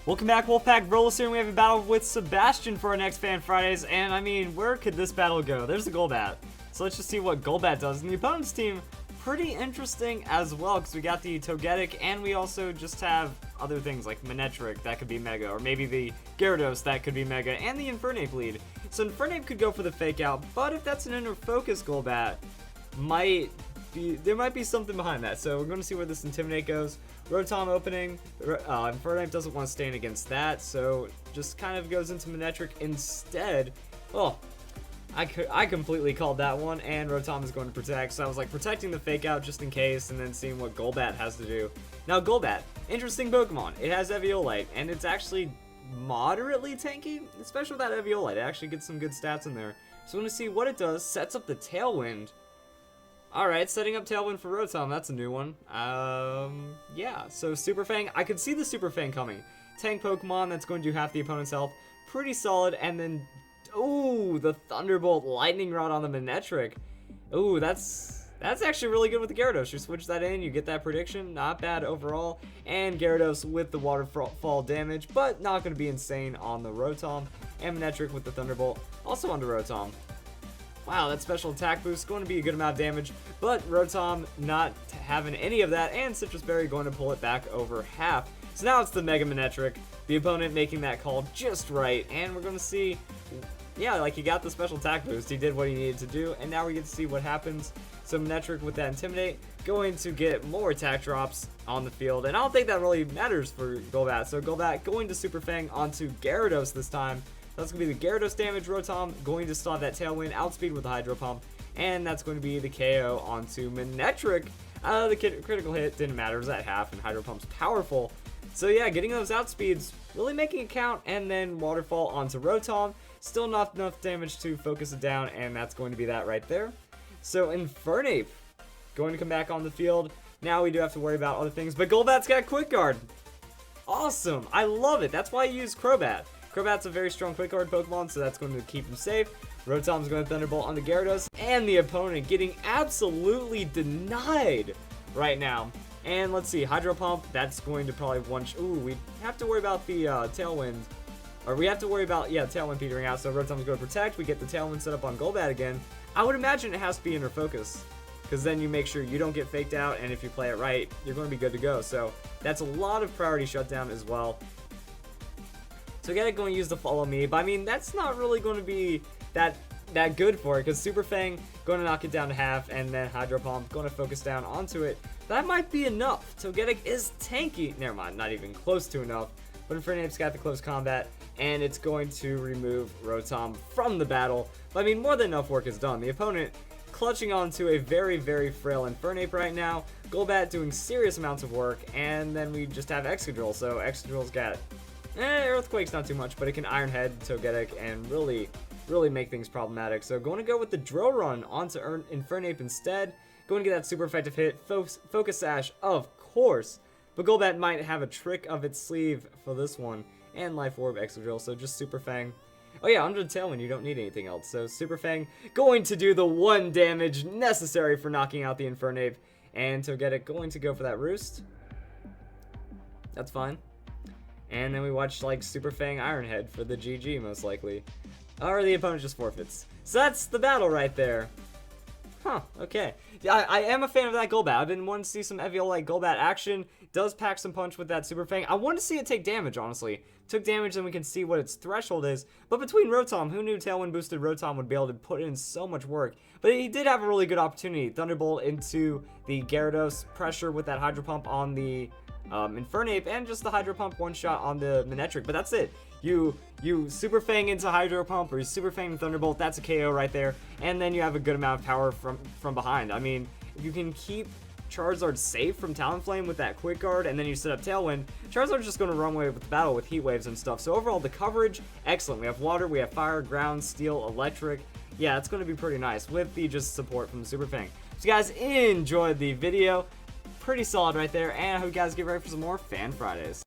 Welcome back, Wolfpack Brawlers here, and we have a battle with Sebastien for our next Fan Fridays, and I mean, where could this battle go? There's the Golbat. So let's just see what Golbat does. And the opponent's team, pretty interesting as well, because we got the Togetic, and we also just have other things like Manectric that could be Mega, or maybe the Gyarados that could be Mega, and the Infernape lead. So Infernape could go for the Fake Out, but if that's an Inner Focus Golbat, there might be something behind that. So we're going to see where this Intimidate goes. Rotom opening, Infernape doesn't want to stand against that, so just kind of goes into Manectric instead. Oh, I completely called that one, and Rotom is going to protect, so I was like protecting the Fake Out just in case, and then seeing what Golbat has to do. Now Golbat, interesting Pokemon. It has eviolite, and it's actually moderately tanky, especially with that eviolite. It actually gets some good stats in there. So I'm going to see what it does. Sets up the Tailwind. Alright, setting up Tailwind for Rotom, that's a new one. Yeah, so Super Fang, I could see the Super Fang coming. Tank Pokemon that's going to do half the opponent's health, pretty solid, and then, ooh, the Thunderbolt Lightning Rod on the Manectric. Ooh, that's actually really good with the Gyarados. You switch that in, you get that prediction, not bad overall. And Gyarados with the waterfall damage, but not going to be insane on the Rotom. And Manectric with the Thunderbolt, also on the Rotom. Wow, that special attack boost is going to be a good amount of damage, but Rotom not having any of that, and Citrus Berry going to pull it back over half. So now it's the Mega Manectric, the opponent making that call just right, and we're going to see, yeah, like he got the special attack boost, he did what he needed to do, and now we get to see what happens. So Manectric with that Intimidate, going to get more attack drops on the field, and I don't think that really matters for Golbat. So Golbat going to Super Fang onto Gyarados this time. That's going to be the Gyarados damage. Rotom going to still have that Tailwind, outspeed with the Hydro Pump, and that's going to be the KO onto Manectric. The critical hit didn't matter, it was at half, and Hydro Pump's powerful. So yeah, getting those outspeeds, really making it count, and then Waterfall onto Rotom. Still not enough damage to focus it down, and that's going to be that right there. So Infernape going to come back on the field. Now we do have to worry about other things, but Golbat's got Quick Guard. Awesome, I love it. That's why I use Crobat. Crobat's a very strong Quick Guard Pokemon, so that's going to keep him safe. Rotom's going to Thunderbolt on the Gyarados, and the opponent getting absolutely denied right now. And let's see, Hydro Pump, that's going to probably ooh, we have to worry about the Tailwind. Or we have to worry about, yeah, Tailwind petering out, so Rotom's going to protect. We get the Tailwind set up on Golbat again. I would imagine it has to be Inner Focus, because then you make sure you don't get faked out, and if you play it right, you're going to be good to go. So that's a lot of priority shutdown as well. Togetic going to use the Follow Me, but I mean, that's not really going to be that good for it, because Super Fang going to knock it down to half, and then Hydro Pump going to focus down onto it. That might be enough. Togetic is tanky. Never mind, not even close to enough. But Infernape's got the close combat, and it's going to remove Rotom from the battle. But I mean, more than enough work is done. The opponent clutching onto a very, very frail Infernape right now. Golbat doing serious amounts of work, and then we just have Excadrill. So Excadrill's got Earthquake's not too much, but it can Iron Head Togetic and really make things problematic. So going to go with the Drill Run onto Infernape instead. Going to get that super effective hit. Focus Sash, of course. But Golbat might have a trick of its sleeve for this one. And Life Orb Excadrill, so just Super Fang. Oh yeah, under the Tailwind, you don't need anything else. So Super Fang going to do the 1 damage necessary for knocking out the Infernape. And Togetic going to go for that Roost. That's fine. And then we watch like Super Fang Iron Head for the GG most likely. Or the opponent just forfeits. So that's the battle right there. Huh, okay. Yeah, I am a fan of that Golbat. I've been wanting to see some eviolite Golbat action. Does pack some punch with that Super Fang. I want to see it take damage, honestly. Took damage, then we can see what its threshold is. But between Rotom, who knew Tailwind boosted Rotom would be able to put in so much work? But he did have a really good opportunity. Thunderbolt into the Gyarados, pressure with that Hydro Pump on the Infernape, and just the Hydro Pump one shot on the Manectric. But that's it. You Super Fang into Hydro Pump, or you Super Fang into Thunderbolt, that's a KO right there. And then you have a good amount of power from behind. I mean, if you can keep Charizard safe from Talonflame with that Quick Guard, and then you set up Tailwind, Charizard's just going to run away with the battle with Heat Waves and stuff. So overall, the coverage, excellent. We have Water, we have Fire, Ground, Steel, Electric. Yeah, it's going to be pretty nice with the just support from the Super Fang. So you guys enjoyed the video. Pretty solid right there, and I hope you guys get ready for some more Fan Fridays.